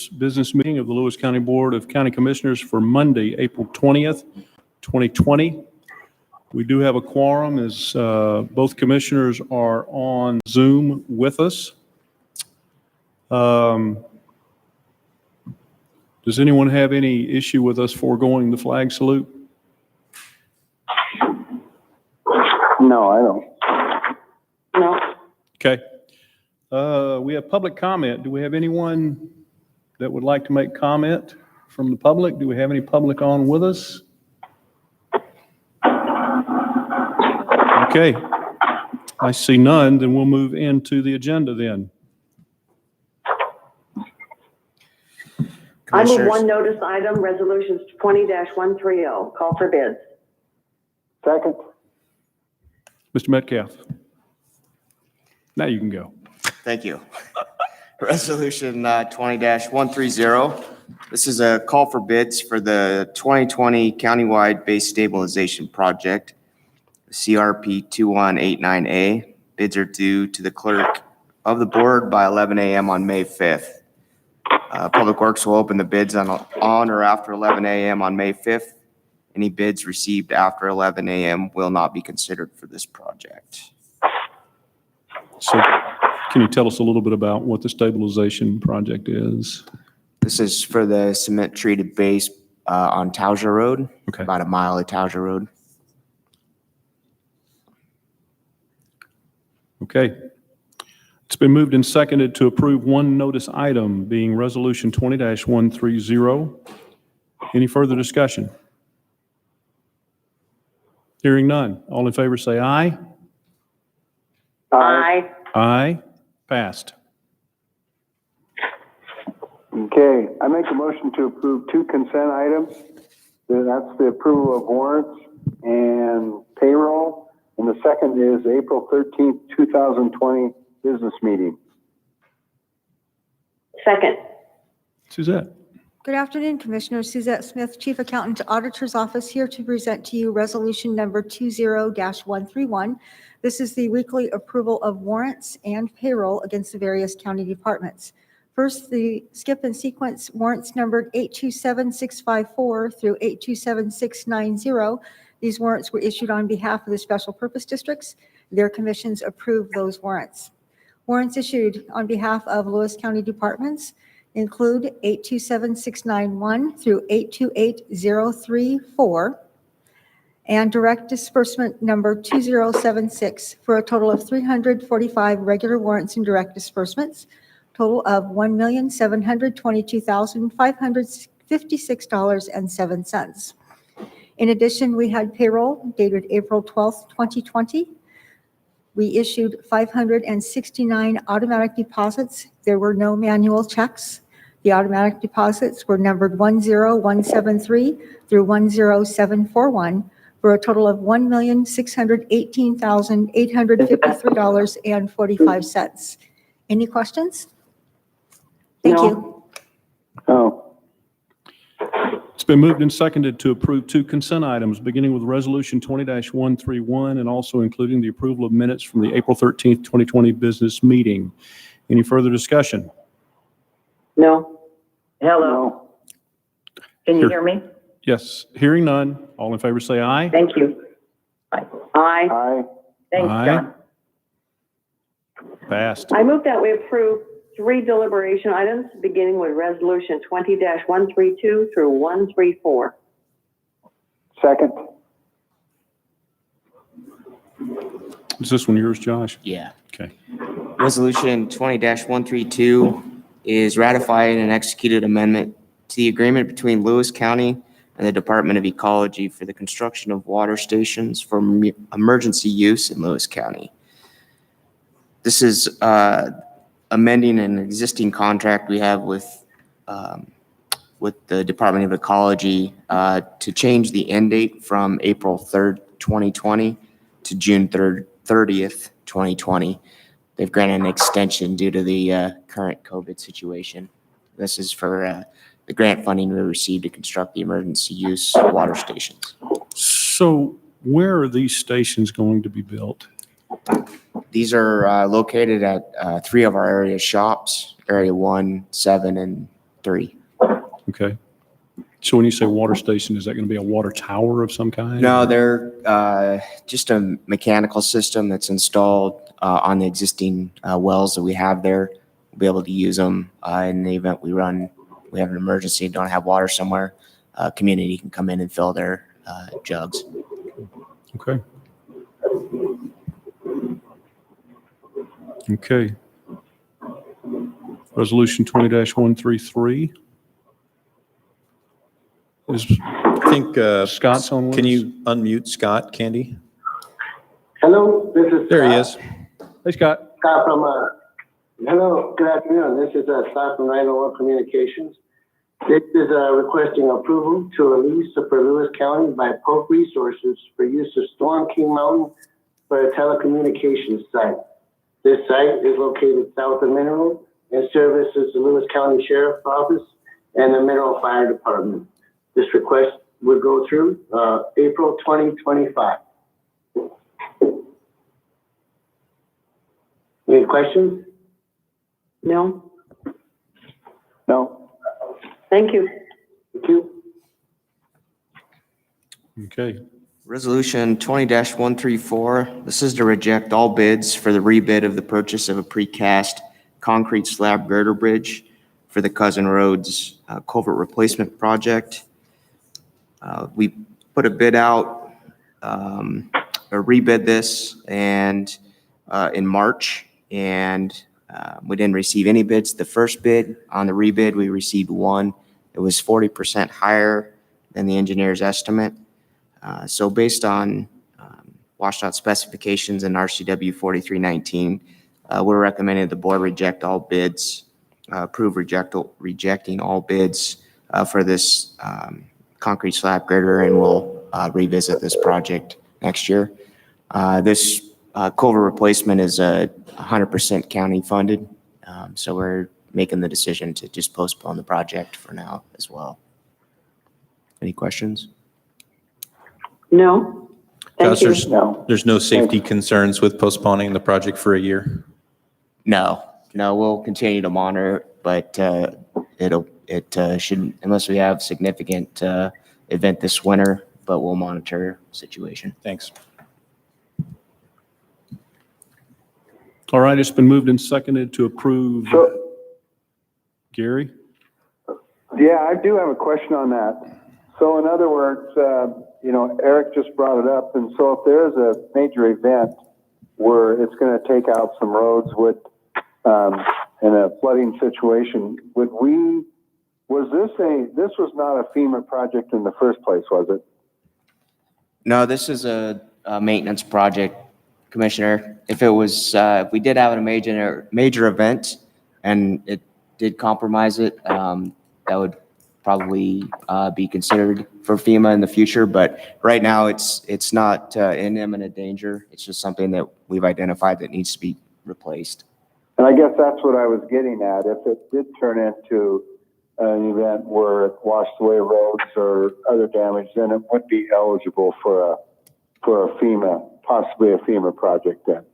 this business meeting of the Lewis County Board of County Commissioners for Monday, April 20th, 2020. We do have a quorum as both commissioners are on Zoom with us. Does anyone have any issue with us foregoing the flag salute? No, I don't. No. Okay. We have public comment. Do we have anyone that would like to make comment from the public? Do we have any public on with us? Okay. I see none. Then we'll move into the agenda then. I move one notice item, resolutions 20-130, call for bids. Second. Mr. Metcalf. Now you can go. Thank you. Resolution 20-130. This is a call for bids for the 2020 countywide base stabilization project, CRP 2189A. Bids are due to the clerk of the board by 11 a.m. on May 5th. Public Works will open the bids on or after 11 a.m. on May 5th. Any bids received after 11 a.m. will not be considered for this project. So can you tell us a little bit about what the stabilization project is? This is for the cement treated base on Tauja Road, Okay. about a mile of Tauja Road. Okay. It's been moved and seconded to approve one notice item being Resolution 20-130. Any further discussion? Hearing none. All in favor say aye. Aye. Aye. Passed. Okay, I make a motion to approve two consent items. That's the approval of warrants and payroll. And the second is April 13th, 2020 business meeting. Second. Suzette. Good afternoon, Commissioners. Suzette Smith, Chief Accountant, Auditor's Office, here to present to you Resolution Number 20-131. This is the weekly approval of warrants and payroll against the various county departments. First, the skip and sequence warrants numbered 827654 through 827690. These warrants were issued on behalf of the special purpose districts. Their commissions approved those warrants. Warrants issued on behalf of Lewis County departments include 827691 through 828034 and direct disbursement number 2076 for a total of 345 regular warrants and direct disbursements, total of $1,722,556.07. In addition, we had payroll dated April 12th, 2020. We issued 569 automatic deposits. There were no manual checks. The automatic deposits were numbered 10173 through 10741 for a total of $1,618,853.45. Any questions? Thank you. Oh, It's been moved and seconded to approve two consent items, beginning with Resolution 20-131 and also including the approval of minutes from the April 13th, 2020 business meeting. Any further discussion? No. Hello. no. Can you Here. hear me? Yes. Hearing none. All in favor say aye. Thank you. Aye. Aye. Thanks, Aye. John. Passed. I move that we approve three deliberation items, beginning with resolution 20-132 through 134. Second. Is this one yours, Josh? Yeah. Okay. Resolution 20-132 is ratified and executed amendment to the agreement between Lewis County and the Department of Ecology for the construction of water stations for emergency use in Lewis County. This is amending an existing contract we have with the Department of Ecology to change the end date from April 3rd, 2020 to June 30th, 2020. They've granted an extension due to the current COVID situation. This is for the grant funding we received to construct the emergency use water stations. So where are these stations going to be built? These are located at three of our area shops, Area 1, 7, and 3. Okay. So when you say water station, is that going to be a water tower of some kind? No, they're just a mechanical system that's installed on the existing wells that we have there. We'll be able to use them in the event we have an emergency and don't have water somewhere. Community can come in and fill their jugs. Okay. Okay. Resolution 20-133. I think, Scott's on with can us? you unmute Scott, Candy? Hello, this is. There he is. Hey, Scott. Scott from, hello, good afternoon. This is Scott from 901 Communications. This is requesting approval to release for Lewis County by Polk Resources for use of Storm King Mountain for a telecommunications site. This site is located south of Mineral and services the Lewis County Sheriff's Office and the Mineral Fire Department. This request would go through April 2025. Any questions? No? No. Thank you. Thank you. Okay. Resolution 20-134. This is to reject all bids for the rebid of the purchase of a precast concrete slab girder bridge for the Cousin Roads culvert replacement project. We put a bid out, or rebid this, and in March, and we didn't receive any bids. The first bid on the rebid, we received one. It was 40% higher than the engineer's estimate. So based on WashDOT specifications and RCW 4319, we're recommending the board reject all bids, rejecting all bids for this concrete slab girder, and we'll revisit this project next year. This culvert replacement is 100% county funded, so we're making the decision to just postpone the project for now as well. Any questions? No? Thank Gus, you. there's no safety concerns with postponing the project for a year? No, we'll continue to monitor, but it shouldn't, unless we have significant event this winter, but we'll monitor the situation. Thanks. All right, it's been moved and seconded to approve. So, Gary? yeah, I do have a question on that. So in other words, Eric just brought it up. And so if there is a major event where it's going to take out some roads in a flooding situation, this was not a FEMA project in the first place, was it? No, this is a maintenance project, Commissioner. If it was, if we did have a major event and it did compromise it, that would probably be considered for FEMA in the future. But right now, it's not in imminent danger. It's just something that we've identified that needs to be replaced. And I guess that's what I was getting at. If it did turn into an event where it washed away roads or other damage, then it would be eligible for a FEMA, possibly a FEMA project then.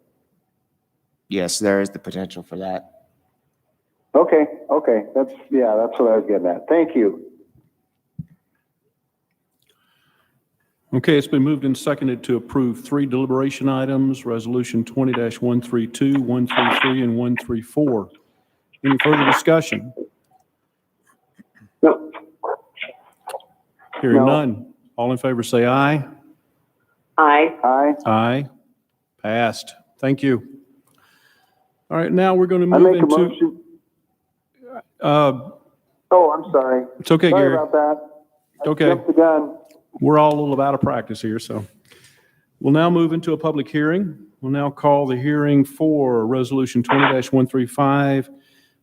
Yes, there is the potential for that. Okay. That's what I was getting at. Thank you. Okay, it's been moved and seconded to approve 3 deliberation items, Resolution 20-132, 133, and 134. Any further discussion? No. Hearing No. none. All in favor say aye. Aye. Aye. Aye. Passed. Thank you. All right, now we're going to I move make a into. motion. Oh, I'm sorry. It's okay, Sorry Gary. about that. I Okay. Jumped the gun. We're all a little out of practice here, so. We'll now move into a public hearing. We'll now call the hearing for Resolution 20-135,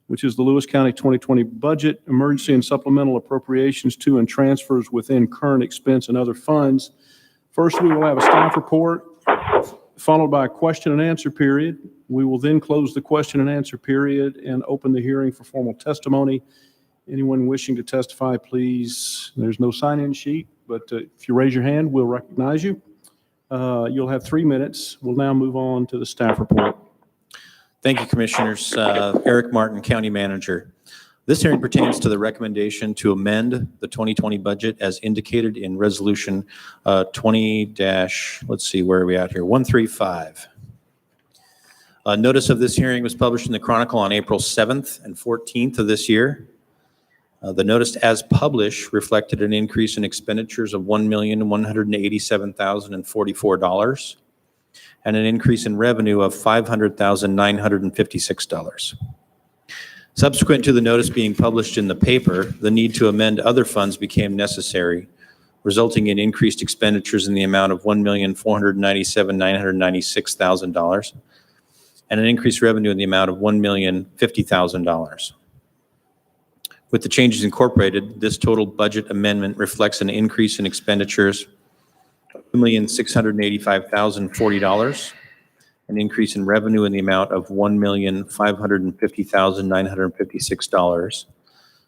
which is the Lewis County 2020 Budget, Emergency and Supplemental Appropriations to and transfers within current expense and other funds. First, we will have a staff report, followed by a question and answer period. We will then close the question and answer period and open the hearing for formal testimony. Anyone wishing to testify, please, there's no sign-in sheet, but if you raise your hand, we'll recognize you. You'll have 3 minutes. We'll now move on to the staff report. Thank you, Commissioners. Eric Martin, County Manager. This hearing pertains to the recommendation to amend the 2020 budget as indicated in Resolution 20 let's see, where are we at here? 135. Notice of this hearing was published in the Chronicle on April 7th and 14th of this year. The notice as published reflected an increase in expenditures of $1,187,044 and an increase in revenue of $500,956. Subsequent to the notice being published in the paper, the need to amend other funds became necessary, resulting in increased expenditures in the amount of $1,497,996,000 and an increased revenue in the amount of $1,050,000. With the changes incorporated, this total budget amendment reflects an increase in expenditures of $2,685,040, an increase in revenue in the amount of $1,550,956,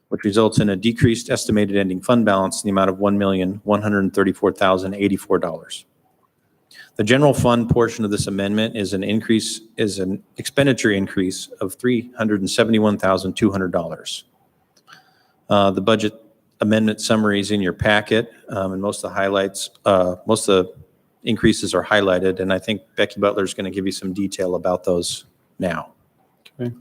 which results in a decreased estimated ending fund balance in the amount of $1,134,084. The general fund portion of this amendment is an expenditure increase of $371,200. The budget amendment summary is in your packet, and most of the increases are highlighted, and I think Becky Butler is going to give you some detail about those now. Okay.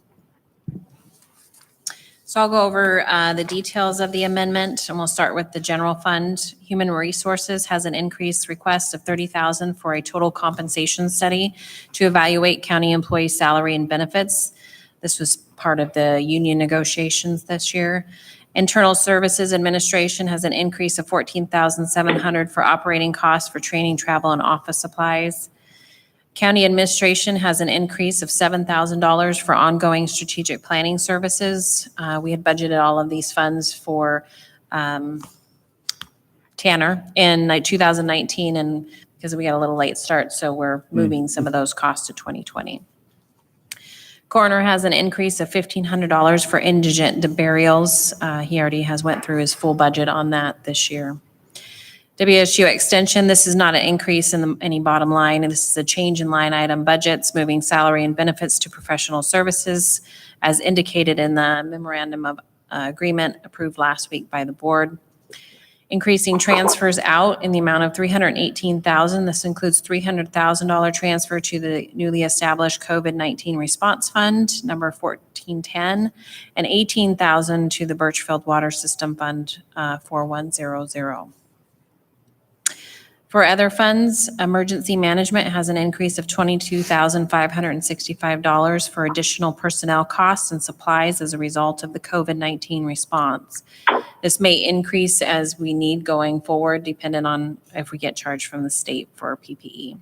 So I'll go over the details of the amendment, and we'll start with the general fund. Human Resources has an increased request of $30,000 for a total compensation study to evaluate county employee salary and benefits. This was part of the union negotiations this year. Internal Services Administration has an increase of $14,700 for operating costs for training, travel, and office supplies. County Administration has an increase of $7,000 for ongoing strategic planning services. We had budgeted all of these funds for Tanner in 2019, and because we got a little late start, so we're moving some of those costs to 2020. Coroner has an increase of $1,500 for indigent burials. He already has went through his full budget on that this year. WSU Extension, this is not an increase in any bottom line, and this is a change in line item budgets, moving salary and benefits to professional services as indicated in the memorandum of agreement approved last week by the board. Increasing transfers out in the amount of $318,000. This includes $300,000 transfer to the newly established COVID-19 Response Fund, number 1410, and $18,000 to the Birchfield Water System Fund 4100. For other funds, Emergency Management has an increase of $22,565 for additional personnel costs and supplies as a result of the COVID-19 response. This may increase as we need going forward, depending on if we get charged from the state for PPE.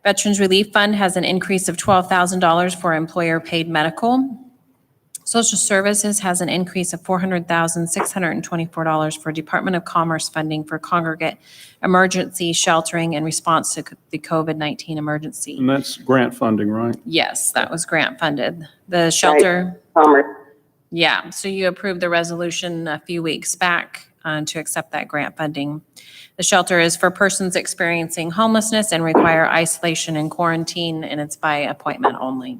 Veterans Relief Fund has an increase of $12,000 for employer-paid medical. Social Services has an increase of $400,624 for Department of Commerce funding for congregate emergency sheltering in response to the COVID-19 emergency. And that's grant funding, right? Yes, that was grant funded. The shelter, yeah, so you approved the resolution a few weeks back to accept that grant funding. The shelter is for persons experiencing homelessness and require isolation and quarantine, and it's by appointment only.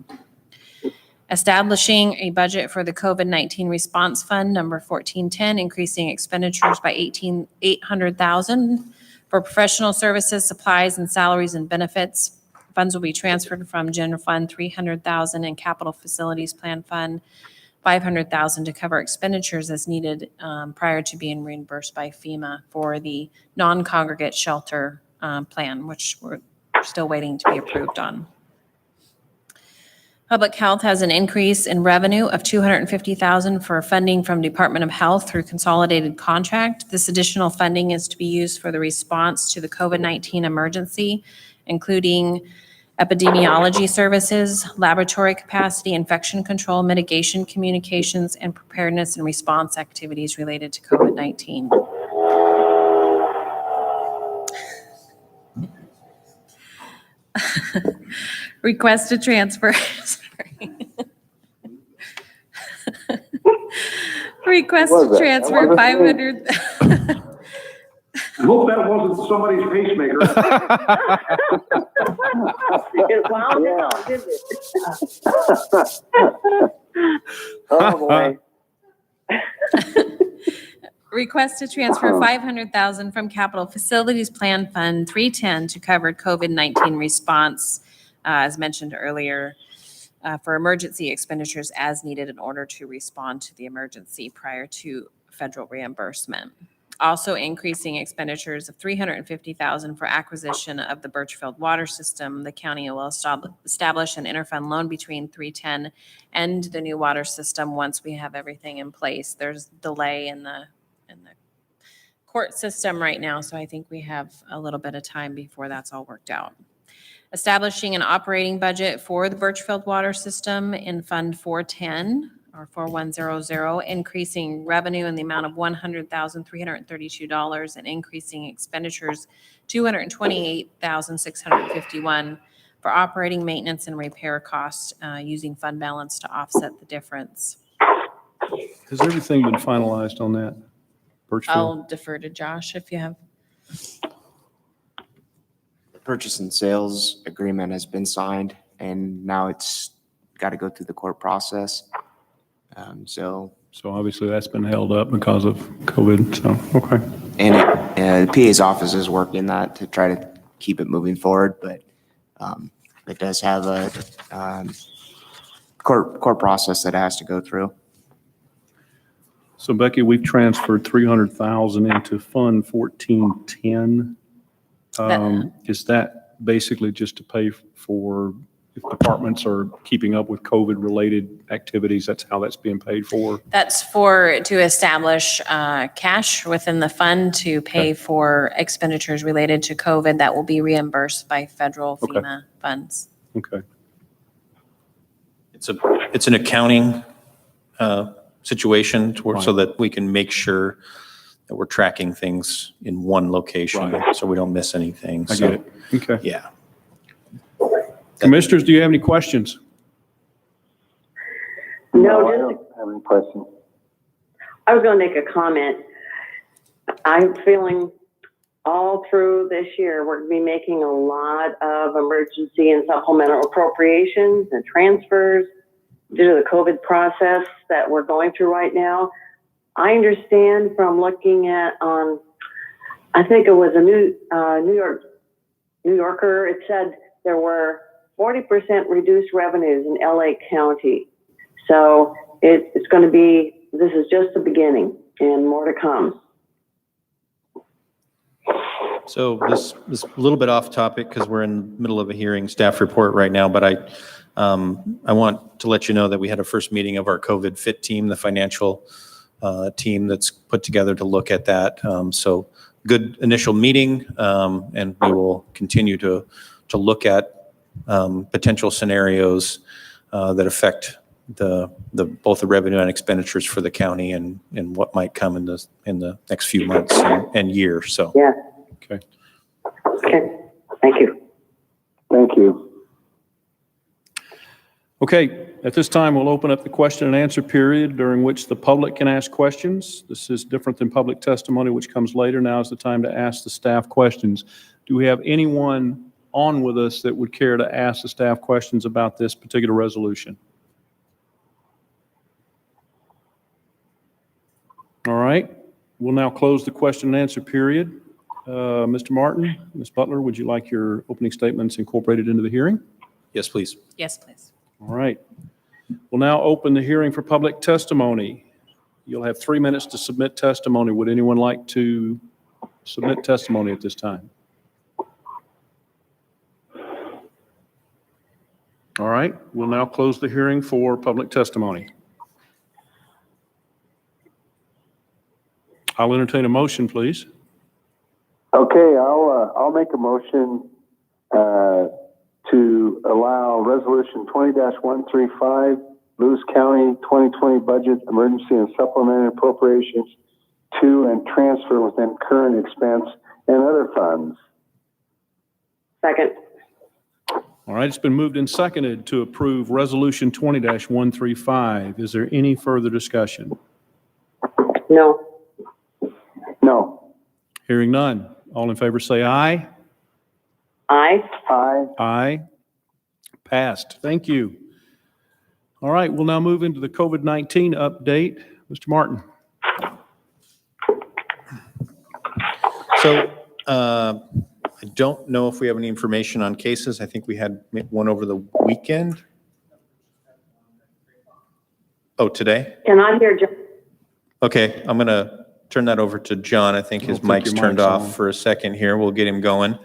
Establishing a budget for the COVID-19 Response Fund, number 1410, increasing expenditures by $800,000 for professional services, supplies, and salaries and benefits. Funds will be transferred from General Fund $300,000 and Capital Facilities Plan Fund $500,000 to cover expenditures as needed prior to being reimbursed by FEMA for the non-congregate shelter plan, which we're still waiting to be approved on. Public Health has an increase in revenue of $250,000 for funding from Department of Health through consolidated contract. This additional funding is to be used for the response to the COVID-19 emergency, including epidemiology services, laboratory capacity, infection control, mitigation, communications, and preparedness and response activities related to COVID-19. Request to transfer, sorry. Request to transfer 500. I hope that wasn't somebody's pacemaker. It wound down, didn't it? Oh, boy. Request to transfer $500,000 from Capital Facilities Plan Fund 310 to cover COVID-19 response, as mentioned earlier, for emergency expenditures as needed in order to respond to the emergency prior to federal reimbursement. Also increasing expenditures of $350,000 for acquisition of the Birchfield Water System. The county will establish an interfund loan between 310 and the new water system once we have everything in place. There's delay in the court system right now, so I think we have a little bit of time before that's all worked out. Establishing an operating budget for the Birchfield Water System in Fund 410 or 4100, increasing revenue in the amount of $100,332 and increasing expenditures $228,651 for operating, maintenance, and repair costs, using fund balance to offset the difference. Has everything been finalized on that? Birchfield? I'll defer to Josh if you have. The purchase and sales agreement has been signed, and now it's got to go through the court process. So obviously that's been held up because of COVID, so, okay. And the PA's office is working that to try to keep it moving forward, but it does have a court process that it has to go through. So Becky, we've transferred $300,000 into Fund 1410. Is that basically just to pay for, if departments are keeping up with COVID-related activities, that's how that's being paid for? That's to establish cash within the fund to pay for expenditures related to COVID that will be reimbursed by federal Okay. FEMA funds. Okay. It's an accounting situation so Right. that we can make sure that we're tracking things in one location, Right. so we don't miss anything. I So, get it. Okay. yeah. Commissioners, do you have any questions? No, I just don't have any questions. I was going to make a comment. I'm feeling all through this year, we're going to be making a lot of emergency and supplemental appropriations and transfers due to the COVID process that we're going through right now. I understand from looking at I think it was a New Yorker, it said there were 40% reduced revenues in LA County. So it's going to be, this is just the beginning and more to come. So this is a little bit off topic because we're in the middle of a hearing staff report right now, but I want to let you know that we had a first meeting of our COVID fit team, the financial team that's put together to look at that. So good initial meeting, and we will continue to look at potential scenarios that affect both the revenue and expenditures for the county and what might come in the next few months and year. So. Yeah. Okay. Okay. Thank you. Thank you. Okay, at this time, we'll open up the question and answer period during which the public can ask questions. This is different than public testimony, which comes later. Now is the time to ask the staff questions. Do we have anyone on with us that would care to ask the staff questions about this particular resolution? All right, we'll now close the question and answer period. Mr. Martin, Ms. Butler, would you like your opening statements incorporated into the hearing? Yes, please. Yes, please. All right. We'll now open the hearing for public testimony. You'll have 3 minutes to submit testimony. Would anyone like to submit testimony at this time? All right. We'll now close the hearing for public testimony. I'll entertain a motion, please. Okay, I'll make a motion to allow Resolution 20-135, Lewis County 2020 Budget Emergency and Supplementary Appropriations to and transfer within current expense and other funds. Second. All right. It's been moved and seconded to approve Resolution 20-135. Is there any further discussion? No. No. Hearing none. All in favor say aye. Aye. Aye. Aye. Passed. Thank you. All right, we'll now move into the COVID-19 update. Mr. Martin. So I don't know if we have any information on cases. I think we had one over the weekend. Oh, today? Cannot hear John. Okay, I'm going to turn that over to John. I think his I don't think mic's your turned mic's off on. for a second here. We'll get him going.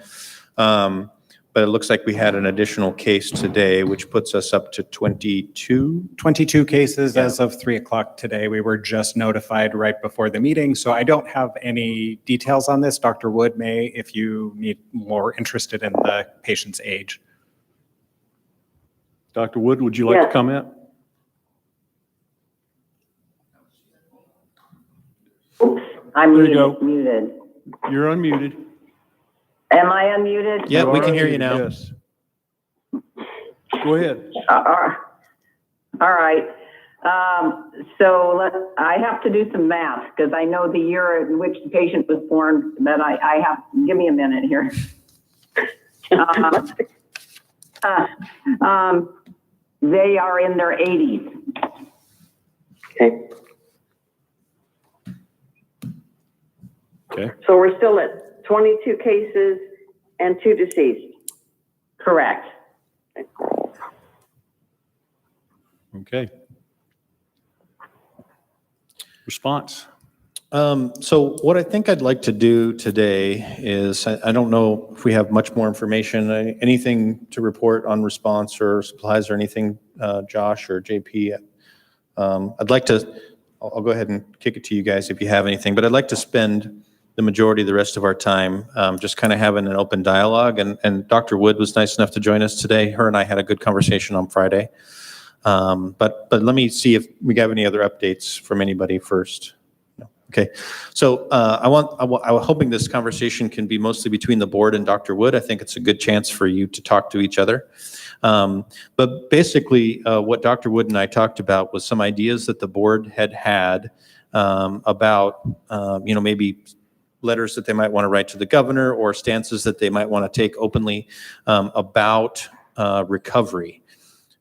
But it looks like we had an additional case today, which puts us up to 22. 22 cases Yeah. as of 3 o'clock today. We were just notified right before the meeting, so I don't have any details on this. Dr. Wood may, if you need more interested in the patient's age. Dr. Wood, would you like to Yes. comment? I'm There you go. muted. You're unmuted. Am I unmuted? Yeah, we are can hear you unmuted, now. Yes. Go ahead. All right. I have to do some math because I know the year in which the patient was born, but I have, give me a minute here. They are in their 80s. Okay. Okay. So we're still at 22 cases and 2 deceased. Correct. Okay. Response. So what I think I'd like to do today is, I don't know if we have much more information, anything to report on response or supplies or anything, Josh or JP. I'd like to, I'll go ahead and kick it to you guys if you have anything, but I'd like to spend the majority of the rest of our time just kind of having an open dialogue. And Dr. Wood was nice enough to join us today. Her and I had a good conversation on Friday. But let me see if we have any other updates from anybody first. No. Okay, so I'm hoping this conversation can be mostly between the board and Dr. Wood. I think it's a good chance for you to talk to each other. But basically, what Dr. Wood and I talked about was some ideas that the board had about, maybe letters that they might want to write to the governor or stances that they might want to take openly about recovery.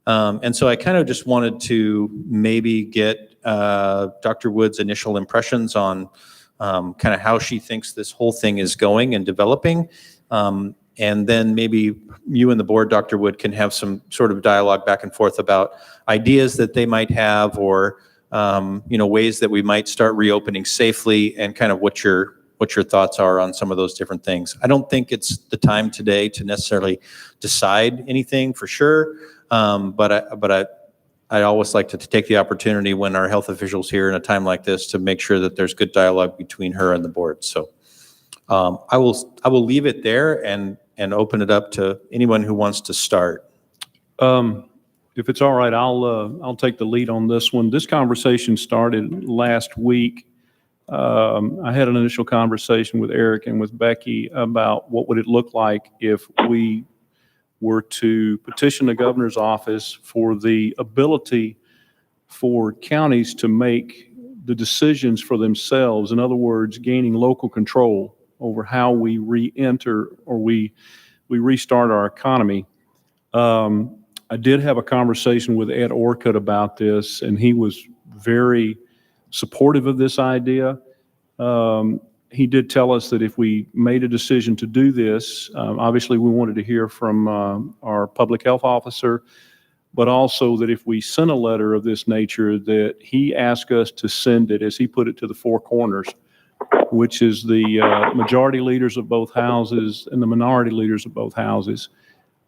And so I kind of just wanted to maybe get Dr. Wood's initial impressions on kind of how she thinks this whole thing is going and developing. And then maybe you and the board, Dr. Wood, can have some sort of dialogue back and forth about ideas that they might have or, ways that we might start reopening safely and kind of what your thoughts are on some of those different things. I don't think it's the time today to necessarily decide anything for sure. But I always like to take the opportunity when our health officials here in a time like this to make sure that there's good dialogue between her and the board. So I will leave it there and open it up to anyone who wants to start. If it's all right, I'll take the lead on this one. This conversation started last week. I had an initial conversation with Eric and with Becky about what would it look like if we were to petition the governor's office for the ability for counties to make the decisions for themselves. In other words, gaining local control over how we re-enter or we restart our economy. I did have a conversation with Ed Orcutt about this, and he was very supportive of this idea. He did tell us that if we made a decision to do this, obviously we wanted to hear from our public health officer, but also that if we sent a letter of this nature, that he asked us to send it, as he put it, to the four corners, which is the majority leaders of both houses and the minority leaders of both houses.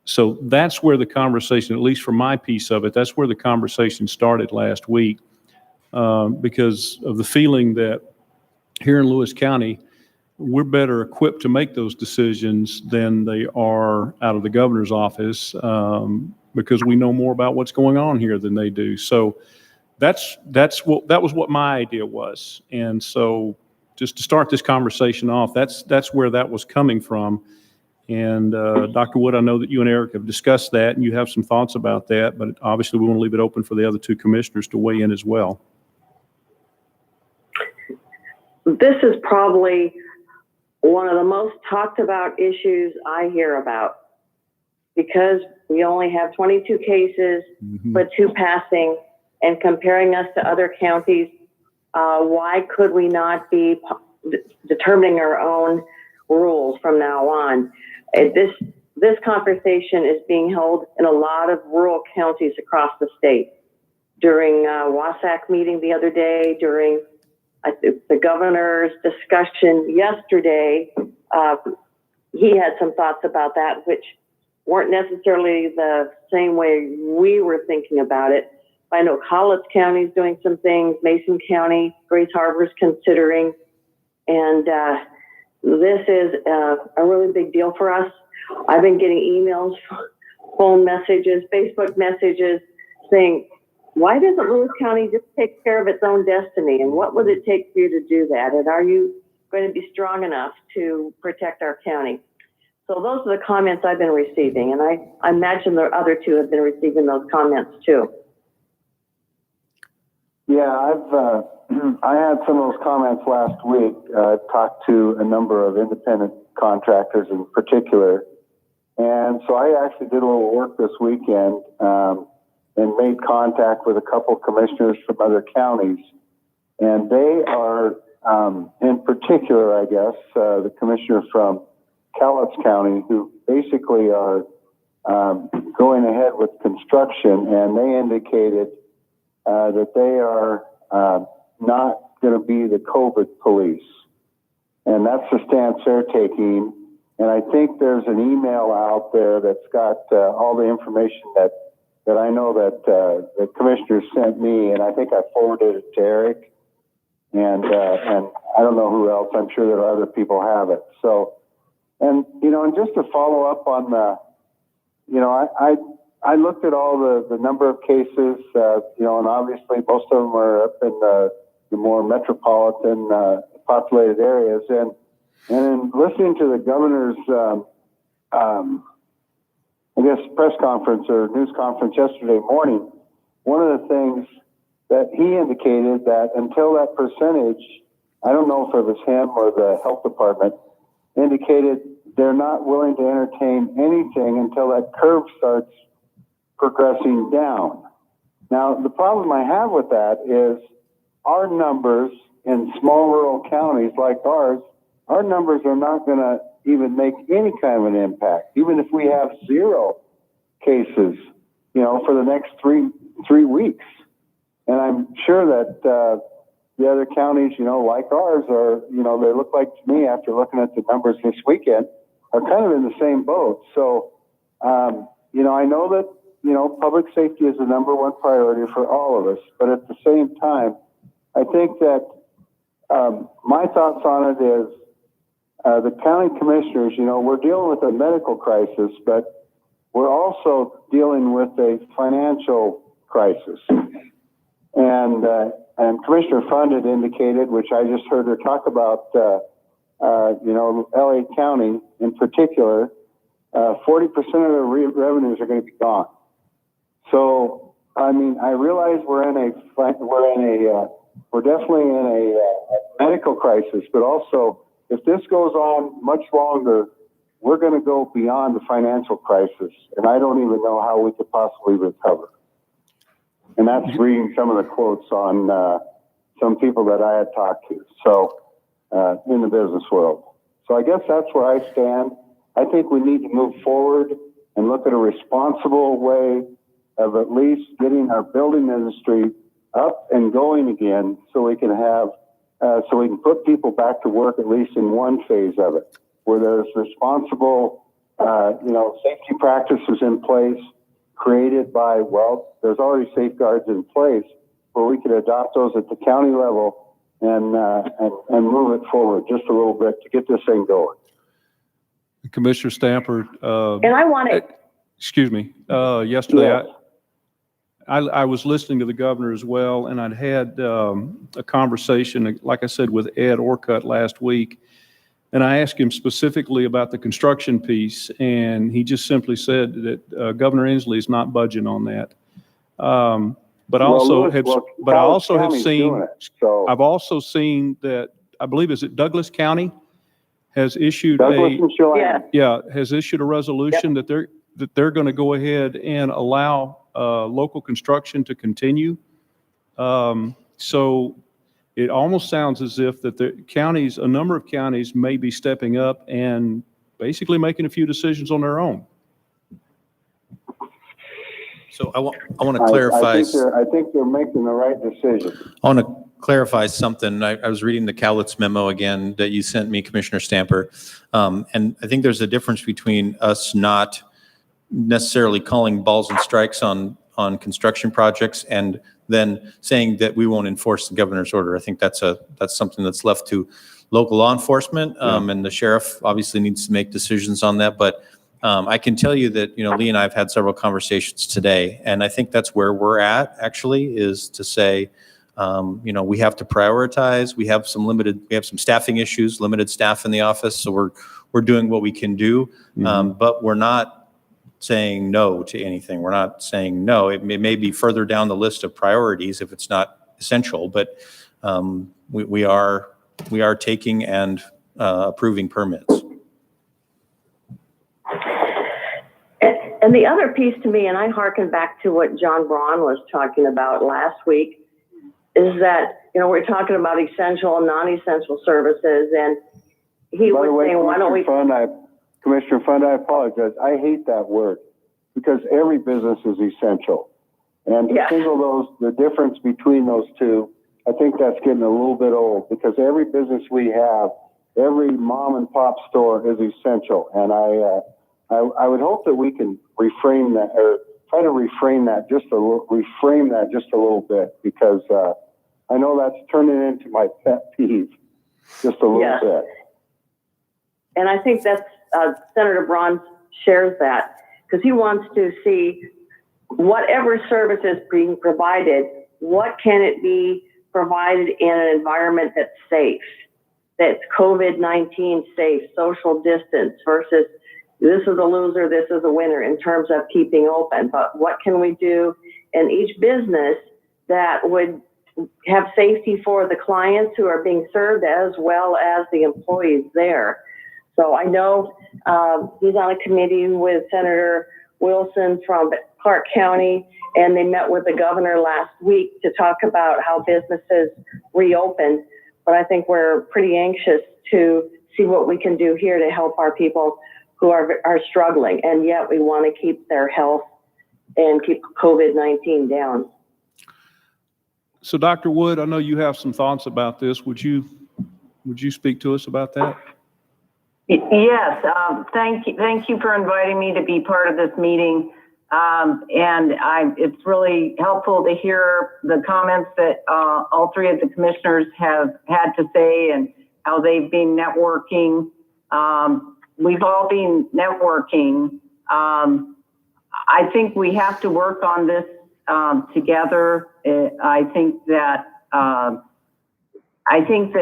So that's where the conversation, at least for my piece of it, that's where the conversation started last week, because of the feeling that here in Lewis County, we're better equipped to make those decisions than they are out of the governor's office, because we know more about what's going on here than they do. So that was what my idea was. And so just to start this conversation off, that's where that was coming from. And Dr. Wood, I know that you and Eric have discussed that and you have some thoughts about that, but obviously we want to leave it open for the other two commissioners to weigh in as well. This is probably one of the most talked about issues I hear about, because we only have 22 cases, but 2 passing, and comparing us to other counties, Why could we not be determining our own rules from now on? This conversation is being held in a lot of rural counties across the state. During WASAC meeting the other day, during the governor's discussion yesterday, he had some thoughts about that, which weren't necessarily the same way we were thinking about it. I know Colletts County is doing some things, Mason County, Grace Harbor is considering, and this is a really big deal for us. I've been getting emails, phone messages, Facebook messages saying, why doesn't Lewis County just take care of its own destiny? And what would it take for you to do that? And are you going to be strong enough to protect our county? So those are the comments I've been receiving. And I imagine the other two have been receiving those comments too. Yeah, I had some of those comments last week. Talked to a number of independent contractors in particular. And so I actually did a little work this weekend and made contact with a couple commissioners from other counties. And they are, in particular, I guess, the commissioner from Colletts County, who basically are going ahead with construction, and they indicated that they are not going to be the COVID police. And that's the stance they're taking. And I think there's an email out there that's got all the information that I know that the commissioner sent me, and I think I forwarded it to Eric. And I don't know who else. I'm sure that other people have it. So, and just to follow up on I looked at all the number of cases, and obviously most of them are up in the more metropolitan populated areas. And in listening to the governor's, press conference or news conference yesterday morning, one of the things that he indicated that until that percentage, I don't know if it was him or the health department, indicated they're not willing to entertain anything until that curve starts progressing down. Now, the problem I have with that is our numbers in small rural counties like ours, our numbers are not going to even make any kind of an impact, even if we have 0 cases, for the next three weeks. And I'm sure that the other counties, like ours are, they look like to me after looking at the numbers this weekend, are kind of in the same boat. So, I know that, public safety is the number one priority for all of us. But at the same time, I think that my thoughts on it is the county commissioners, we're dealing with a medical crisis, but we're also dealing with a financial crisis. And Commissioner Fund had indicated, which I just heard her talk about, LA County in particular, 40% of their revenues are going to be gone. So, I mean, I realize we're definitely in a medical crisis, but also if this goes on much longer, we're going to go beyond the financial crisis, and I don't even know how we could possibly recover. And that's reading some of the quotes on some people that I had talked to, so in the business world. So I guess that's where I stand. I think we need to move forward and look at a responsible way of at least getting our building industry up and going again, so we can have, so we can put people back to work at least in one phase of it, where there's responsible, safety practices in place created by, there's already safeguards in place where we could adopt those at the county level and move it forward just a little bit to get this thing going. Commissioner Stamper. And I want to. Excuse me. Yesterday, Yes. I was listening to the governor as well, and I'd had a conversation, like I said, with Ed Orcutt last week. And I asked him specifically about the construction piece, and he just simply said that Governor Inslee is not budging on that. But I also have seen, I've also seen that, I believe, is it Douglas County has issued has issued a resolution that they're going to go ahead and allow local construction to continue. So it almost sounds as if that the counties, a number of counties may be stepping up and basically making a few decisions on their own. So I want to clarify. I think they're making the right decision. I want to clarify something. I was reading the Cowlitz memo again that you sent me, Commissioner Stamper. And I think there's a difference between us not necessarily calling balls and strikes on construction projects and then saying that we won't enforce the governor's order. I think that's something that's left to local law enforcement. And the sheriff obviously needs to make decisions on that. But I can tell you that, Lee and I have had several conversations today, and I think that's where we're at, actually, is to say, we have to prioritize. We have some staffing issues, limited staff in the office, so we're doing what we can do, but we're not saying no to anything. We're not saying no. It may be further down the list of priorities if it's not essential, but we are taking and approving permits. And the other piece to me, and I hearken back to what John Braun was talking about last week, is that, we're talking about essential and non-essential services, and he By the was way, saying, why don't we... Commissioner Fund, I apologize. I hate that word because every business is essential. And to single the difference between those two, I think that's getting a little bit old because every business we have, every mom and pop store is essential. And I would hope that we can reframe that or try to reframe that just a little bit because I know that's turning into my pet peeve just a little bit. And I think that's Senator Braun shares that because he wants to see whatever service is being provided, what can it be provided in an environment that's safe, that's COVID-19 safe, social distance versus this is a loser, this is a winner in terms of keeping open. But what can we do in each business that would have safety for the clients who are being served as well as the employees there? So I know he's on a committee with Senator Wilson from Clark County, and they met with the governor last week to talk about how businesses reopen. But I think we're pretty anxious to see what we can do here to help our people who are struggling, and yet we want to keep their health and keep COVID-19 down. So Dr. Wood, I know you have some thoughts about this. Would you speak to us about that? Yes, thank you for inviting me to be part of this meeting. It's really helpful to hear the comments that all three of the commissioners have had to say and how they've been networking. We've all been networking. I think we have to work on this together. I think the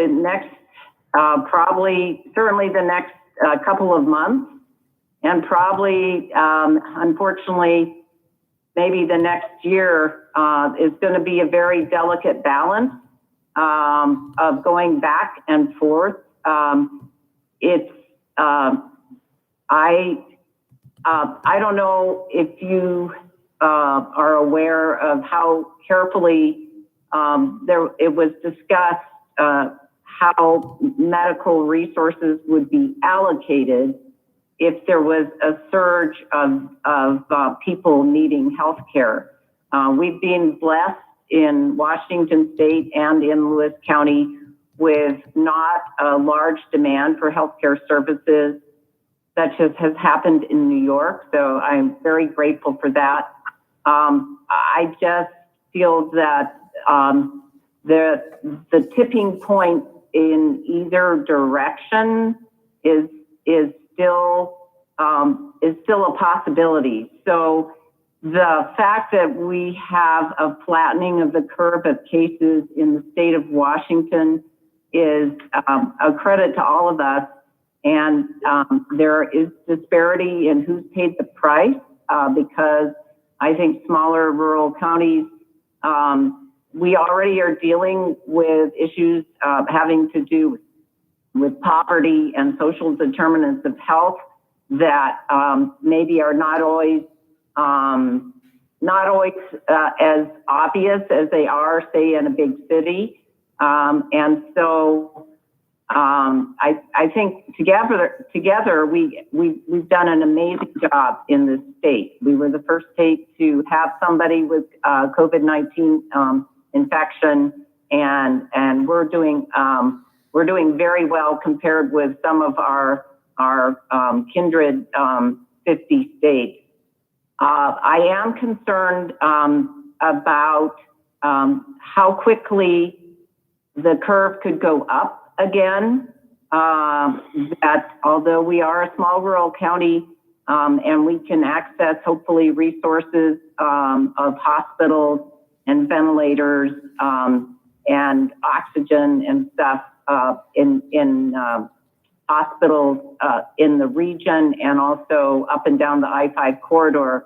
next certainly the next couple of months, and probably, unfortunately, maybe the next year is going to be a very delicate balance of going back and forth. I don't know if you are aware of how carefully it was discussed how medical resources would be allocated if there was a surge of people needing health care. We've been blessed in Washington State and in Lewis County with not a large demand for healthcare services such as has happened in New York. So I'm very grateful for that. I just feel that the tipping point in either direction is still a possibility. So the fact that we have a flattening of the curve of cases in the state of Washington is a credit to all of us. And there is disparity in who's paid the price because I think smaller rural counties, we already are dealing with issues having to do with poverty and social determinants of health that maybe are not always as obvious as they are, say, in a big city. And so I think together we've done an amazing job in this state. We were the first state to have somebody with COVID-19 infection, and we're doing very well compared with some of our kindred 50 states. I am concerned about how quickly the curve could go up again. That although we are a small rural county and we can access hopefully resources of hospitals and ventilators and oxygen and stuff in hospitals in the region and also up and down the I-5 corridor.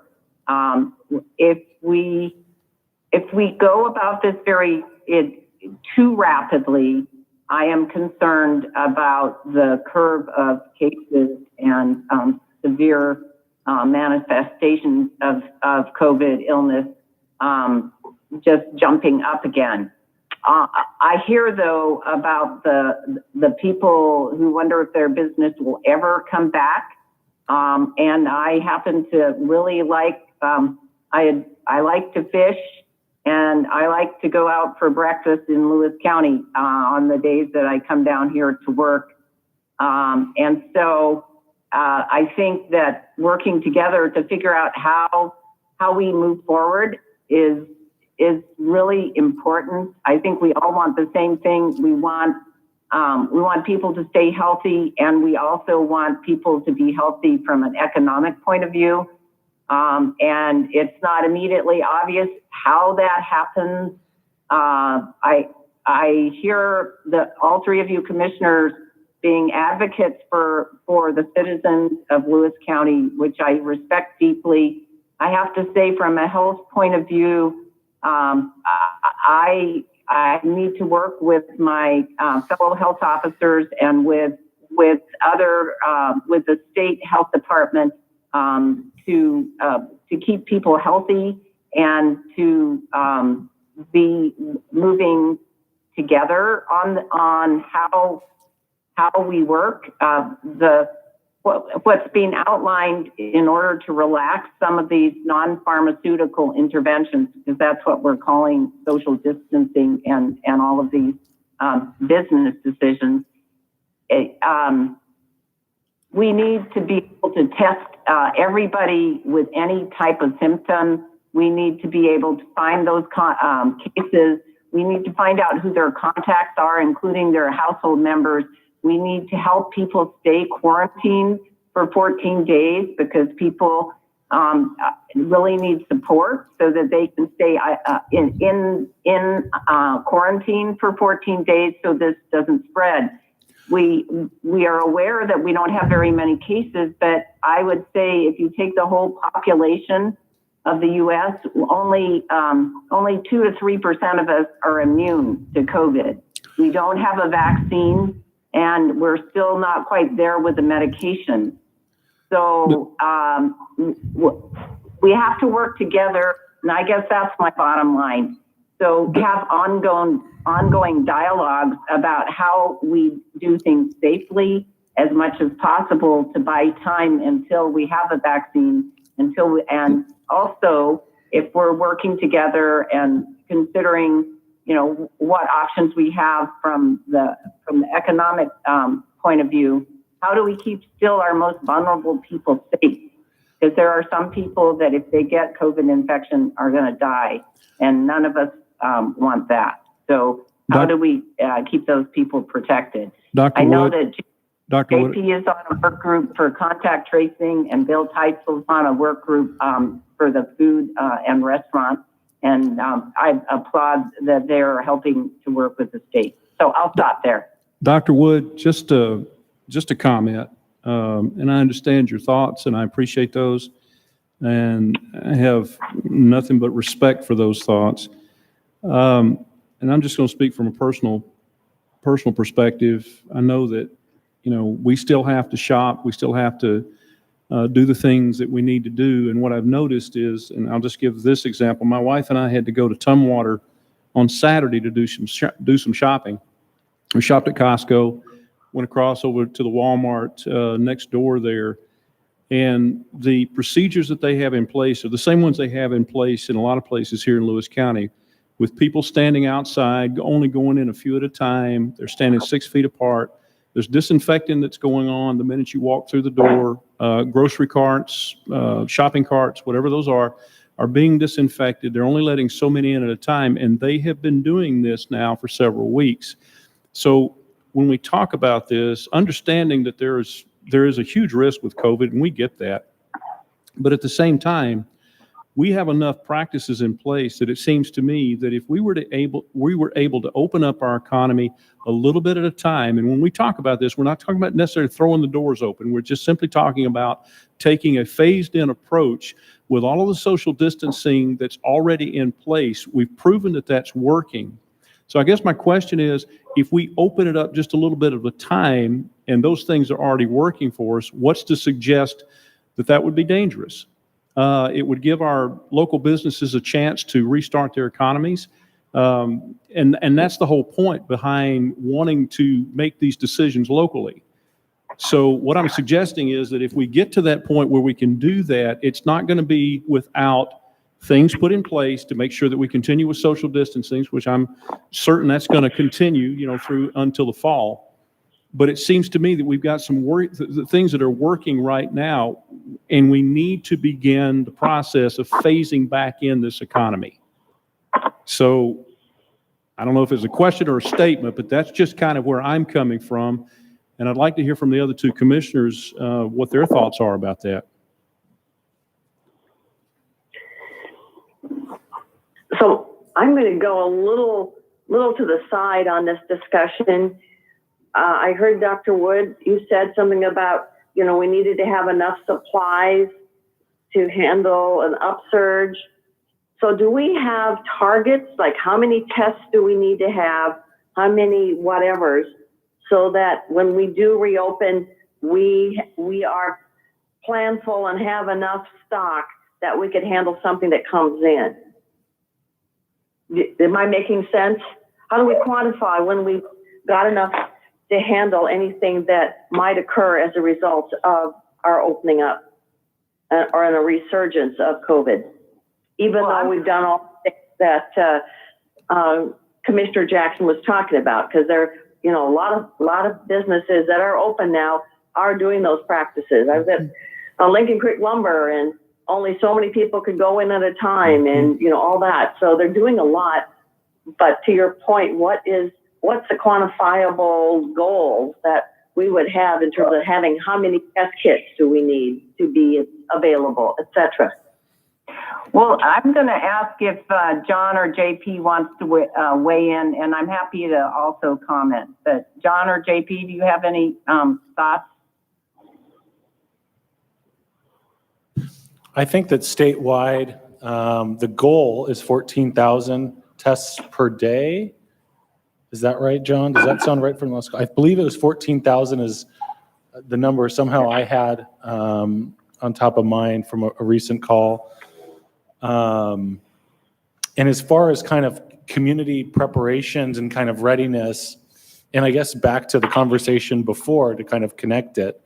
If we go about this too rapidly, I am concerned about the curve of cases and severe manifestations of COVID illness just jumping up again. I hear, though, about the people who wonder if their business will ever come back. And I happen to really like, I like to fish, and I like to go out for breakfast in Lewis County on the days that I come down here to work. And so I think that working together to figure out how we move forward is really important. I think we all want the same thing. We want people to stay healthy, and we also want people to be healthy from an economic point of view. And it's not immediately obvious how that happens. I hear all three of you commissioners being advocates for the citizens of Lewis County, which I respect deeply. I have to say, from a health point of view, I need to work with my fellow health officers and with other with the state health department to keep people healthy and to be moving together on how we work. What's being outlined in order to relax some of these non-pharmaceutical interventions, because that's what we're calling social distancing and all of these business decisions. We need to be able to test everybody with any type of symptom. We need to be able to find those cases. We need to find out who their contacts are, including their household members. We need to help people stay quarantined for 14 days because people really need support so that they can stay in quarantine for 14 days so this doesn't spread. We are aware that we don't have very many cases, but I would say if you take the whole population of the U.S., only 2 to 3% of us are immune to COVID. We don't have a vaccine, and we're still not quite there with the medication. So we have to work together, and I guess that's my bottom line. So have ongoing dialogues about how we do things safely as much as possible to buy time until we have a vaccine, and also if we're working together and considering, what options we have from the economic point of view, how do we keep still our most vulnerable people safe? Because there are some people that if they get COVID infection are going to die, and none of us want that. So how do we keep those people protected? Dr. I know Wood, that Dr. Wood, JP is on a work group for contact tracing, and Bill Teitzel's on a work group for the food and restaurant. And I applaud that they're helping to work with the state. So I'll stop there. Dr. Wood, just a comment, and I understand your thoughts, and I appreciate those, and I have nothing but respect for those thoughts. And I'm just going to speak from a personal perspective. I know that, we still have to shop, we still have to do the things that we need to do. And what I've noticed is, and I'll just give this example, my wife and I had to go to Tumwater on Saturday to do some shopping. We shopped at Costco, went across over to the Walmart next door there, and the procedures that they have in place are the same ones they have in place in a lot of places here in Lewis County, with people standing outside, only going in a few at a time. They're standing 6 feet apart. There's disinfecting that's going on the minute you walk through the door. Grocery carts, shopping carts, whatever those are being disinfected. They're only letting so many in at a time, and they have been doing this now for several weeks. So when we talk about this, understanding that there is a huge risk with COVID, and we get that, but at the same time, we have enough practices in place that it seems to me that if we were able to open up our economy a little bit at a time, and when we talk about this, we're not talking about necessarily throwing the doors open. We're just simply talking about taking a phased-in approach with all of the social distancing that's already in place. We've proven that that's working. So I guess my question is, if we open it up just a little bit of a time, and those things are already working for us, what's to suggest that that would be dangerous? It would give our local businesses a chance to restart their economies. And that's the whole point behind wanting to make these decisions locally. So what I'm suggesting is that if we get to that point where we can do that, it's not going to be without things put in place to make sure that we continue with social distancing, which I'm certain that's going to continue, through until the fall. But it seems to me that we've got some the things that are working right now, and we need to begin the process of phasing back in this economy. So I don't know if it's a question or a statement, but that's just kind of where I'm coming from. And I'd like to hear from the other two commissioners what their thoughts are about that. So I'm going to go a little to the side on this discussion. I heard Dr. Wood, you said something about, we needed to have enough supplies to handle an upsurge. So do we have targets, like how many tests do we need to have, how many whatevers, so that when we do reopen, we are planful and have enough stock that we could handle something that comes in? Am I making sense? How do we quantify when we've got enough to handle anything that might occur as a result of our opening up or in a resurgence of COVID? Even though we've done all the things that Commissioner Jackson was talking about, because there, a lot of businesses that are open now are doing those practices. I was at Lincoln Creek Lumber, and only so many people could go in at a time, and all that. So they're doing a lot. But to your point, what's the quantifiable goal that we would have in terms of having how many test kits do we need to be available, et cetera? Well, I'm going to ask if John or JP wants to weigh in, and I'm happy to also comment. But John or JP, do you have any thoughts? I think that statewide, the goal is 14,000 tests per day. Is that right, John? Does that sound right from last? I believe it was 14,000 is the number somehow I had on top of mind from a recent call. And as far as kind of community preparations and kind of readiness, and I guess back to the conversation before to kind of connect it,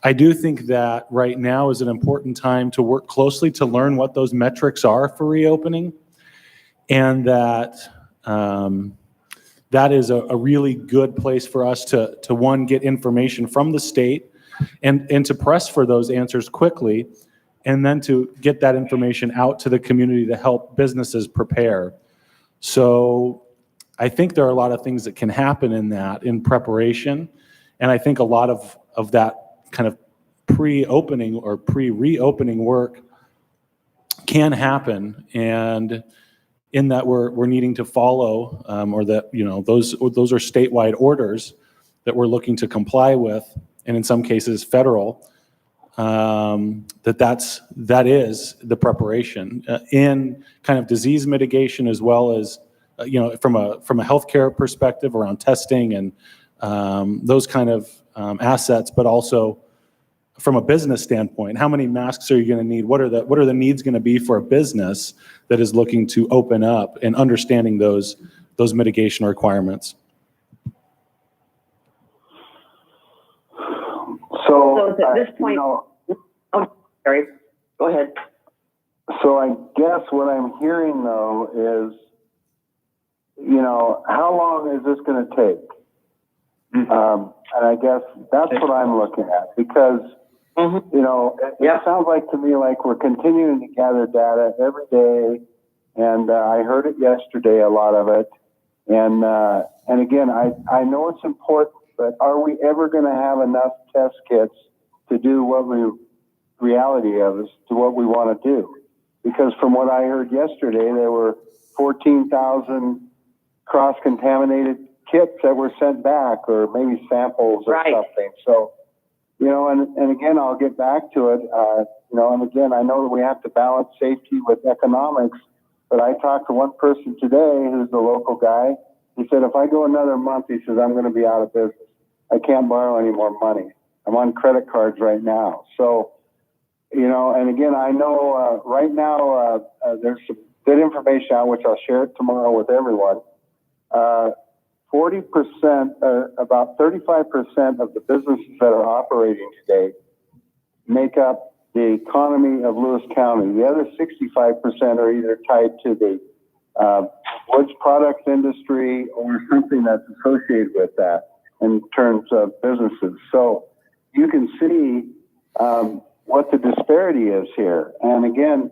I do think that right now is an important time to work closely to learn what those metrics are for reopening, and that that is a really good place for us to one, get information from the state and to press for those answers quickly, and then to get that information out to the community to help businesses prepare. So I think there are a lot of things that can happen in preparation, and I think a lot of that kind of pre-opening or pre-reopening work can happen, and in that we're needing to follow, or that those are statewide orders that we're looking to comply with, and in some cases federal. That is the preparation in kind of disease mitigation, as well as from a healthcare perspective around testing and those kind of assets, but also from a business standpoint? How many masks are you going to need? What are the needs going to be for a business that is looking to open up and understanding those mitigation requirements? So at this point, oh, sorry, go ahead. So I guess what I'm hearing though is, how long is this going to take? And I guess that's what I'm looking at, because, it sounds like to me like we're continuing to gather data every day. And I heard it yesterday, a lot of it. And again, I know it's important, but are we ever going to have enough test kits to do reality of us to what we want to do? Because from what I heard yesterday, there were 14,000 cross-contaminated kits that were sent back, or maybe samples or something. So, and again, I'll get back to it, and again, I know that we have to balance safety with economics, but I talked to one person today who's the local guy. He said, if I go another month, he says, I'm going to be out of business. I can't borrow any more money. I'm on credit cards right now. So, and again, I know right now there's some good information out, which I'll share it tomorrow with everyone. 40%, about 35% of the businesses that are operating today make up the economy of Lewis County. The other 65% are either tied to the woods products industry or something that's associated with that in terms of businesses. So you can see what the disparity is here. And again,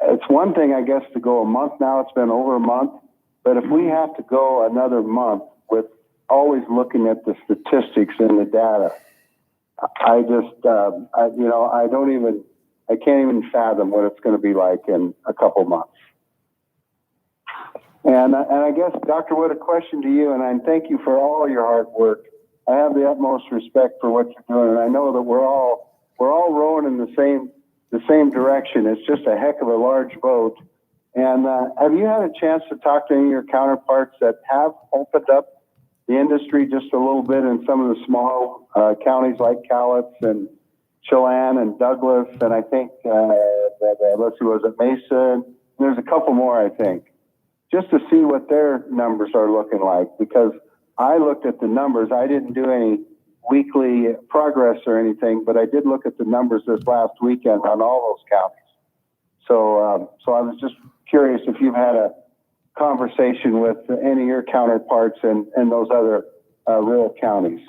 it's one thing, I guess, to go a month now. It's been over a month. But if we have to go another month with always looking at the statistics and the data, I just, I can't even fathom what it's going to be like in a couple months. And I guess, Dr. Wood, a question to you, and I thank you for all your hard work. I have the utmost respect for what you're doing, and I know that we're all rowing in the same direction. It's just a heck of a large boat. And have you had a chance to talk to any of your counterparts that have opened up the industry just a little bit in some of the small counties like Cowlitz and Chelan and Douglas, and I think, let's see, was it Mesa? There's a couple more, I think, just to see what their numbers are looking like, because I looked at the numbers. I didn't do any weekly progress or anything, but I did look at the numbers this last weekend on all those counties. So I was just curious if you've had a conversation with any of your counterparts in those other rural counties.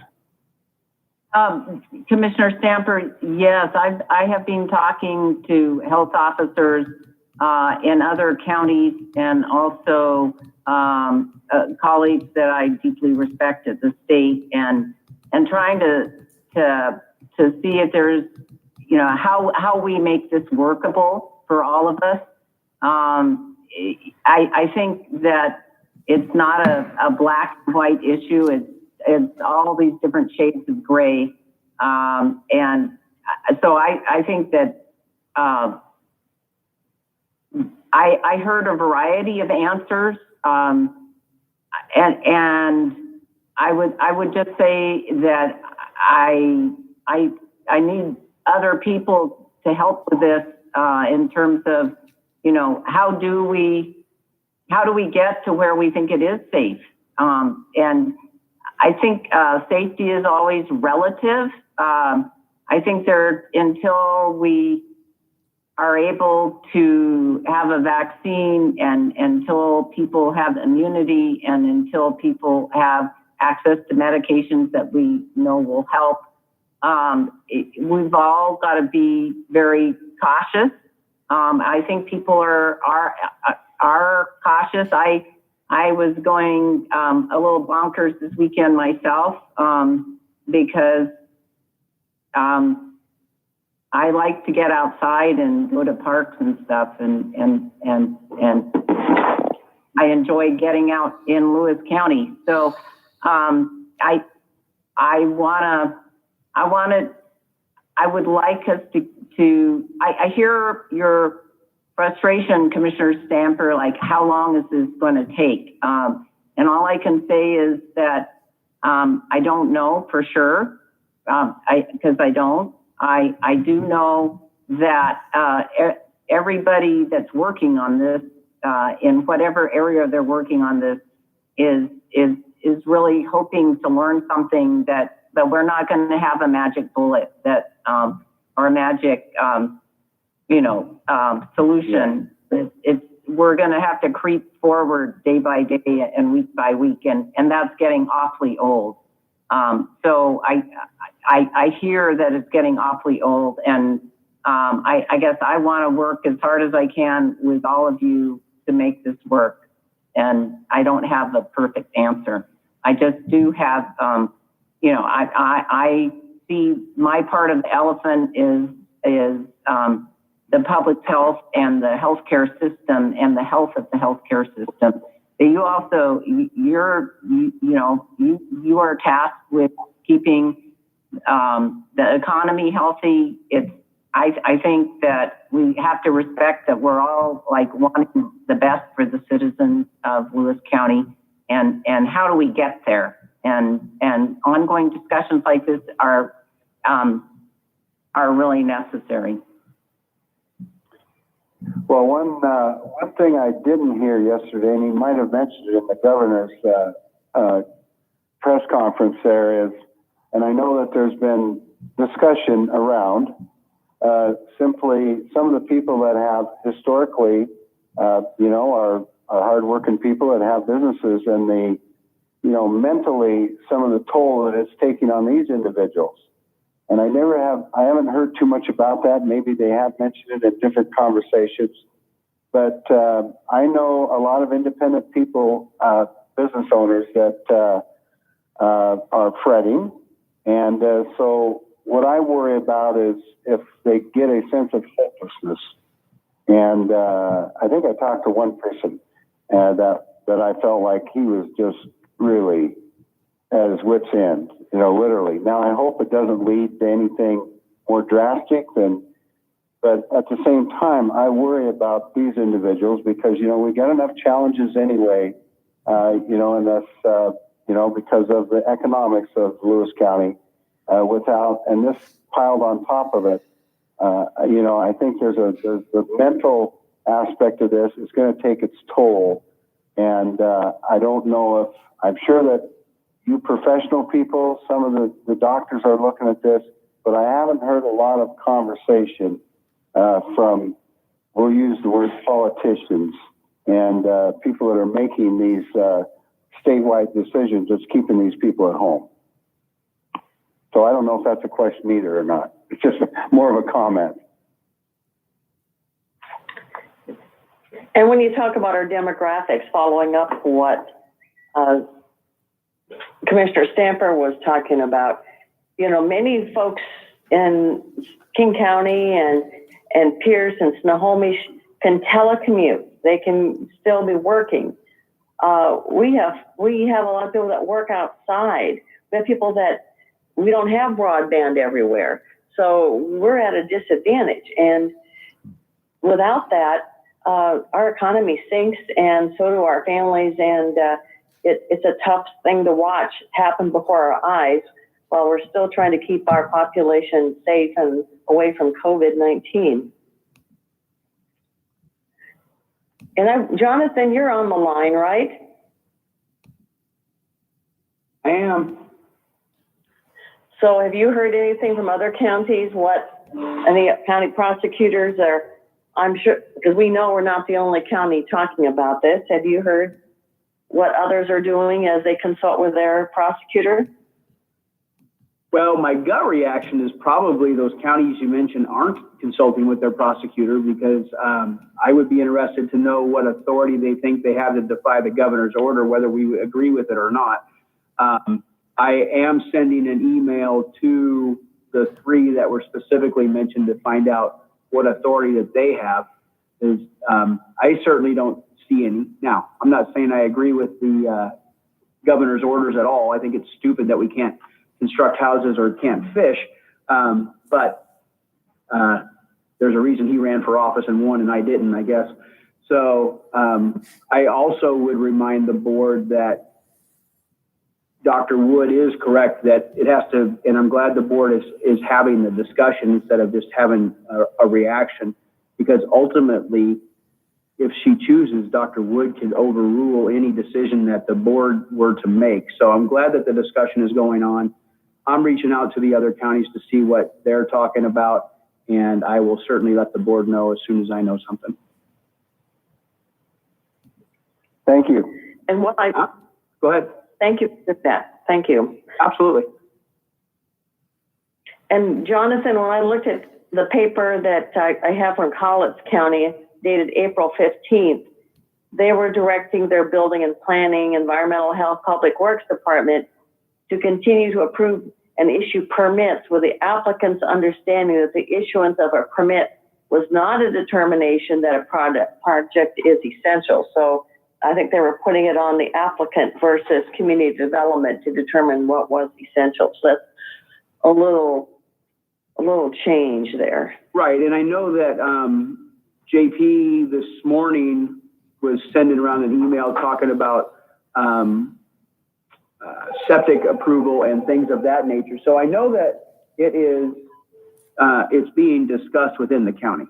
Commissioner Stamper, yes, I have been talking to health officers in other counties, and also colleagues that I deeply respect at the state, and trying to see if there's, how we make this workable for all of us. I think that it's not a black and white issue. It's all these different shades of gray. And so I think that I heard a variety of answers. And I would just say that I need other people to help with this in terms of, how do we get to where we think it is safe? And I think safety is always relative. I think until we are able to have a vaccine, and until people have immunity, and until people have access to medications that we know will help, we've all got to be very cautious. I think people are cautious. I was going a little bonkers this weekend myself because I like to get outside and go to parks and stuff, and I enjoy getting out in Lewis County. So I would like us to I hear your frustration, Commissioner Stamper, like how long is this going to take? And all I can say is that I don't know for sure. because I don't. I do know that everybody that's working on this, in whatever area they're working on this, is really hoping to learn something that we're not going to have a magic bullet that or a magic solution. We're going to have to creep forward day by day and week by week, and that's getting awfully old. So I hear that it's getting awfully old, and I guess I want to work as hard as I can with all of you to make this work. And I don't have the perfect answer. I just do have, I see my part of the elephant is the public health and the healthcare system and the health of the healthcare system. You also, you are tasked with keeping the economy healthy. I think that we have to respect that we're all like wanting the best for the citizens of Lewis County, and how do we get there? And ongoing discussions like this are really necessary. Well, one thing I didn't hear yesterday, and he might have mentioned it in the governor's press conference there, is, and I know that there's been discussion around simply some of the people that have historically, are hardworking people that have businesses, and the, mentally some of the toll that it's taking on these individuals. And I haven't heard too much about that. Maybe they have mentioned it in different conversations, but I know a lot of independent people, business owners that are fretting. And so what I worry about is if they get a sense of hopelessness. And I think I talked to one person that I felt like he was just really at his wit's end, literally. Now, I hope it doesn't lead to anything more drastic but at the same time, I worry about these individuals because, we got enough challenges anyway, and that's, because of the economics of Lewis County, and this piled on top of it. I think there's the mental aspect of this is going to take its toll. And I don't know if, I'm sure that you professional people, some of the doctors are looking at this, but I haven't heard a lot of conversation from, we'll use the word politicians, and people that are making these statewide decisions that's keeping these people at home. So I don't know if that's a question either or not. It's just more of a comment. And when you talk about our demographics, following up what Commissioner Stamper was talking about, many folks in King County and Pierce and Snohomish can telecommute. They can still be working. We have a lot of people that work outside. We have people that we don't have broadband everywhere. So we're at a disadvantage. And without that, our economy sinks, and so do our families. And it's a tough thing to watch happen before our eyes while we're still trying to keep our population safe and away from COVID-19. And Jonathan, you're on the line, right? I am. So have you heard anything from other counties, what any county prosecutors are, I'm sure, because we know we're not the only county talking about this. Have you heard what others are doing as they consult with their prosecutor? Well, my gut reaction is probably those counties you mentioned aren't consulting with their prosecutor, because I would be interested to know what authority they think they have to defy the governor's order, whether we agree with it or not. I am sending an email to the three that were specifically mentioned to find out what authority that they have. I certainly don't see any. Now, I'm not saying I agree with the governor's orders at all. I think it's stupid that we can't construct houses or can't fish. But there's a reason he ran for office and won and I didn't, I guess. So I also would remind the board that Dr. Wood is correct that it has to, and I'm glad the board is having the discussion instead of just having a reaction, because ultimately, if she chooses, Dr. Wood can overrule any decision that the board were to make. So I'm glad that the discussion is going on. I'm reaching out to the other counties to see what they're talking about, and I will certainly let the board know as soon as I know something. Thank you. And what I, Go ahead. thank you for that. Thank you. Absolutely. And Jonathan, when I looked at the paper that I have from Colletts County dated April 15th, they were directing their building and planning, environmental health, public works department to continue to approve and issue permits with the applicant's understanding that the issuance of a permit was not a determination that a project is essential. So I think they were putting it on the applicant versus community development to determine what was essential. So that's a little change there. Right, and I know that JP this morning was sending around an email talking about septic approval and things of that nature. So I know that it's being discussed within the county.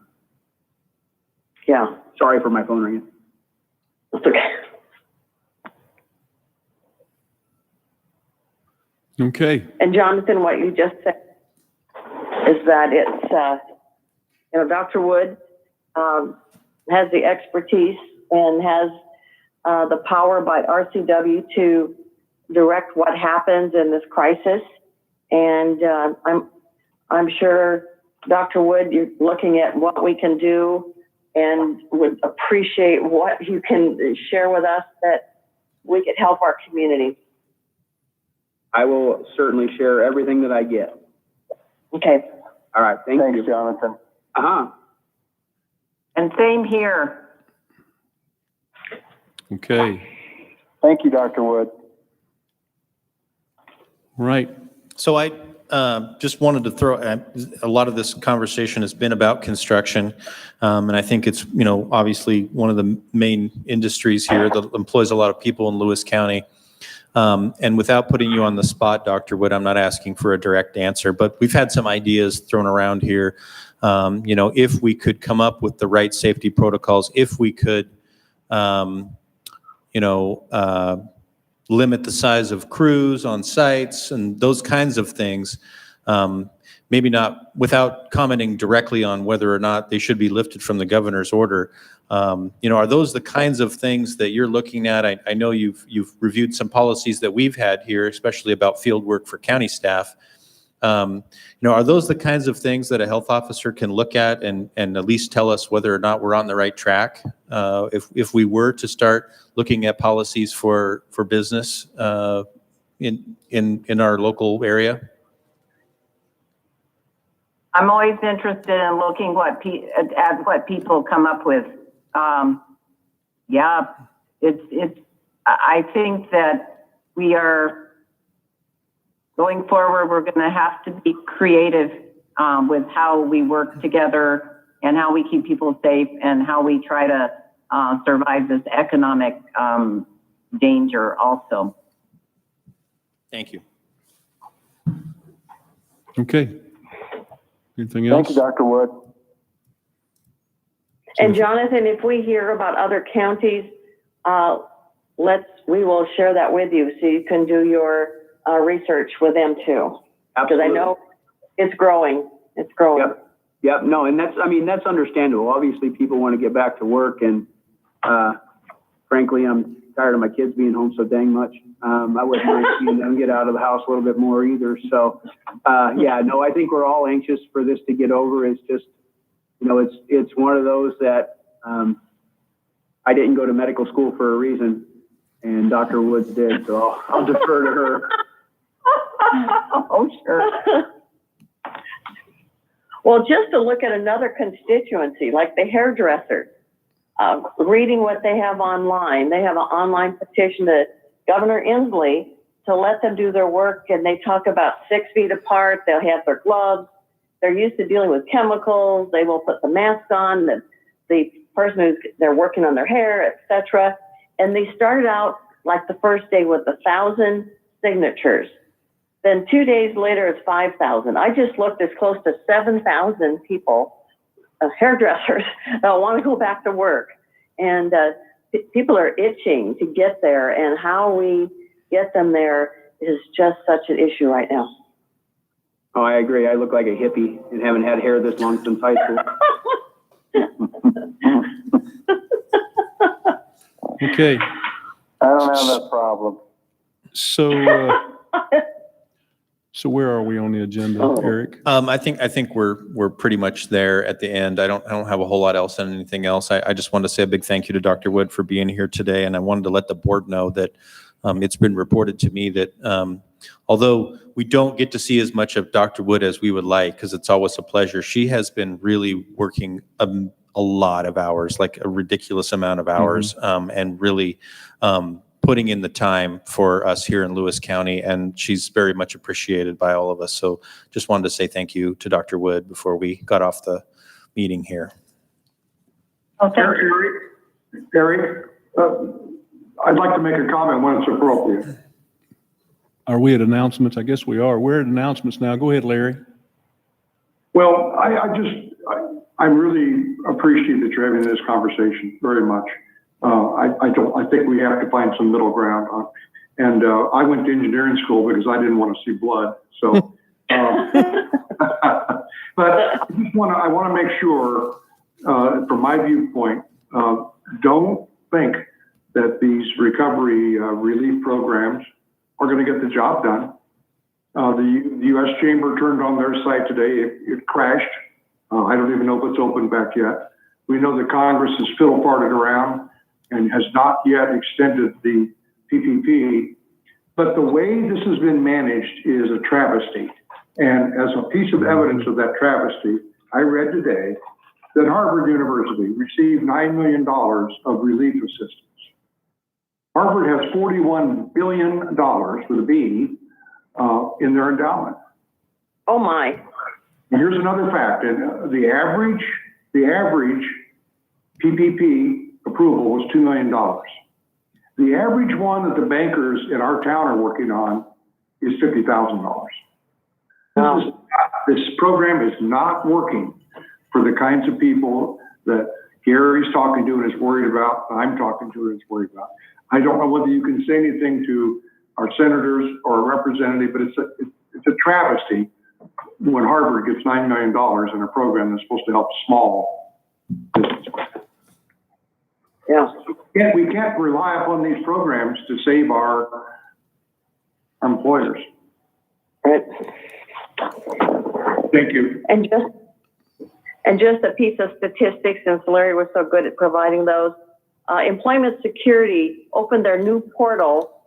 Yeah, Sorry for my phone ringing. that's okay. Okay. And Jonathan, what you just said is that it's, Dr. Wood has the expertise and has the power by RCW to direct what happens in this crisis. And I'm sure, Dr. Wood, you're looking at what we can do and would appreciate what you can share with us that we could help our community. I will certainly share everything that I get. Okay. All right, thanks, Thanks, Jonathan. Uh-huh. And same here. Okay. Thank you, Dr. Wood. Right. So I just wanted to throw, a lot of this conversation has been about construction. And I think it's, obviously one of the main industries here that employs a lot of people in Lewis County. And without putting you on the spot, Dr. Wood, I'm not asking for a direct answer, but we've had some ideas thrown around here. If we could come up with the right safety protocols, if we could, limit the size of crews on sites and those kinds of things, maybe not without commenting directly on whether or not they should be lifted from the governor's order. Are those the kinds of things that you're looking at? I know you've reviewed some policies that we've had here, especially about field work for county staff. Are those the kinds of things that a health officer can look at and at least tell us whether or not we're on the right track? If we were to start looking at policies for business in our local area? I'm always interested in looking at what people come up with. I think that we are going forward, we're going to have to be creative with how we work together and how we keep people safe and how we try to survive this economic danger also. Thank you. Okay. Anything else? Thank you, Dr. Wood. And Jonathan, if we hear about other counties, we will share that with you so you can do your research with them too. Because I know it's growing. It's growing. Yep. No, and that's understandable. Obviously, people want to get back to work, and frankly, I'm tired of my kids being home so dang much. I wouldn't mind seeing them get out of the house a little bit more either. So, I think we're all anxious for this to get over. It's just, it's one of those that I didn't go to medical school for a reason, and Dr. Woods did, so I'll defer to her. Oh, sure. Well, just to look at another constituency, like the hairdressers, reading what they have online. They have an online petition to Governor Inslee to let them do their work, and they talk about 6 feet apart. They'll have their gloves. They're used to dealing with chemicals. They will put the mask on, the person they're working on their hair, etc. And they started out like the first day with 1,000 signatures. Then 2 days later, it's 5,000. I just looked, it's close to 7,000 people, hairdressers, that want to go back to work. And people are itching to get there, and how we get them there is just such an issue right now. Oh, I agree. I look like a hippie and haven't had hair this long since high school. Okay, I don't have that problem. so, so where are we on the agenda, Eric? I think we're pretty much there at the end. I don't have a whole lot else and anything else. I just wanted to say a big thank you to Dr. Wood for being here today, and I wanted to let the board know that it's been reported to me that although we don't get to see as much of Dr. Wood as we would like, because it's always a pleasure, she has been really working a lot of hours, like a ridiculous amount of hours, and really putting in the time for us here in Lewis County, and she's very much appreciated by all of us. So just wanted to say thank you to Dr. Wood before we got off the meeting here. Eric, I'd like to make a comment when it's appropriate. Are we at announcements? I guess we are. We're at announcements now. Go ahead, Larry. Well, I really appreciate that you're having this conversation very much. I think we have to find some middle ground. I went to engineering school because I didn't want to see blood. So, but I want to make sure, from my viewpoint, don't think that these recovery relief programs are going to get the job done. The U.S. Chamber turned on their site today. It crashed. I don't even know if it's open back yet. We know that Congress has fiddle-farted around and has not yet extended the PPP. But the way this has been managed is a travesty. And as a piece of evidence of that travesty, I read today that Harvard University received $9 million of relief assistance. Harvard has $41 billion with a B in their endowment. Oh my. And here's another fact. And the average PPP approval was $2 million. The average one that the bankers in our town are working on is $50,000. Wow. This program is not working for the kinds of people that Gary's talking to and is worried about, I'm talking to and is worried about. I don't know whether you can say anything to our senators or a representative, but it's a travesty when Harvard gets $9 million in a program that's supposed to help small businesses. Yeah. We can't rely upon these programs to save our employers. Right. Thank you. And just a piece of statistics, since Larry was so good at providing those. Employment Security opened their new portal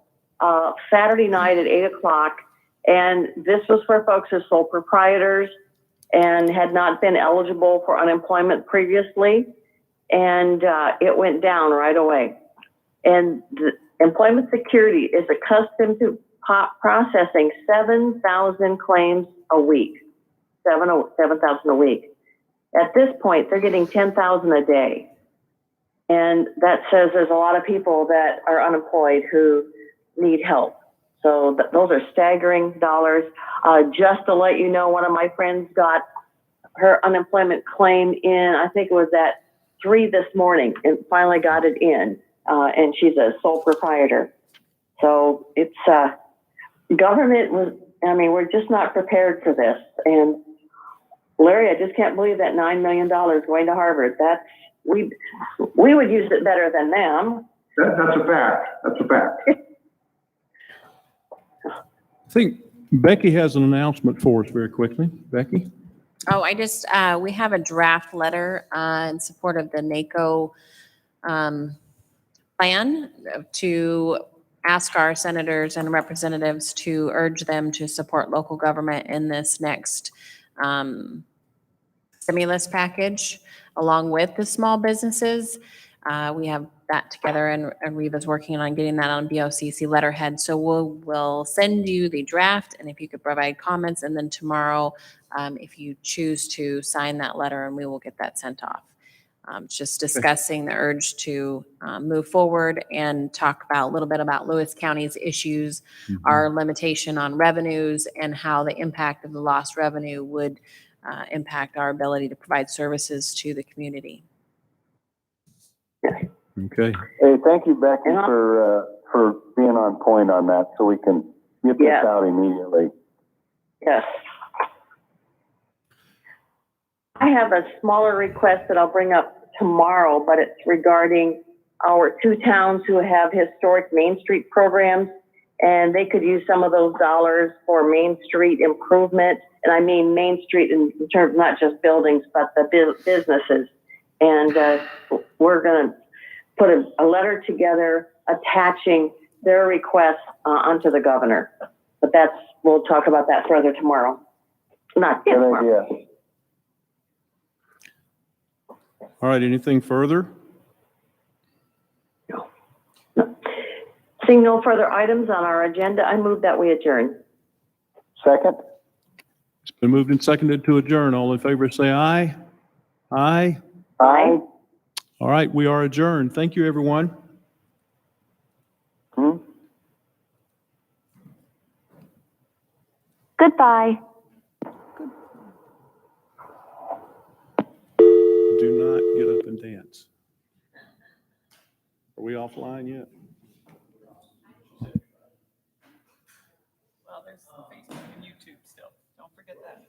Saturday night at 8 o'clock. And this was for folks as sole proprietors and had not been eligible for unemployment previously. And it went down right away. And the Employment Security is accustomed to processing 7,000 claims a week, 7,000 a week. At this point, they're getting 10,000 a day. And that says there's a lot of people that are unemployed who need help. So those are staggering dollars. Just to let you know, one of my friends got her unemployment claim in, I think it was at 3 this morning, and finally got it in. And she's a sole proprietor. So it's government we're just not prepared for this. And Larry, I just can't believe that $9 million going to Harvard. We would use it better than them. That's a fact. That's a fact. I think Becky has an announcement for us very quickly. Becky? Oh, we have a draft letter in support of the NACO plan to ask our senators and representatives to urge them to support local government in this next stimulus package, along with the small businesses. We have that together, and Reva's working on getting that on BOCC letterhead. So we'll send you the draft, and if you could provide comments, and then tomorrow, if you choose to sign that letter, and we will get that sent off. just discussing the urge to move forward and talk about a little bit about Lewis County's issues, our limitation on revenues, and how the impact of the lost revenue would impact our ability to provide services to the community. Okay. Hey, thank you, Becky, for being on point on that so we can get this Yes. out immediately. Yes. I have a smaller request that I'll bring up tomorrow, but it's regarding our two towns who have historic Main Street programs, and they could use some of those dollars for Main Street improvement. And I mean Main Street in terms of not just buildings, but the businesses. And we're going to put a letter together attaching their request onto the governor. But we'll talk about that further tomorrow. Not Good tomorrow. idea. All right, anything further? Seeing no further items on our agenda, I move that we adjourn. Second? It's been moved and seconded to adjourn. All in favor, say aye. Aye. Aye. All right, we are adjourned. Thank you, everyone. Goodbye. Do not get up and dance. Are we offline yet? Well, there's Facebook and YouTube still. Don't forget that.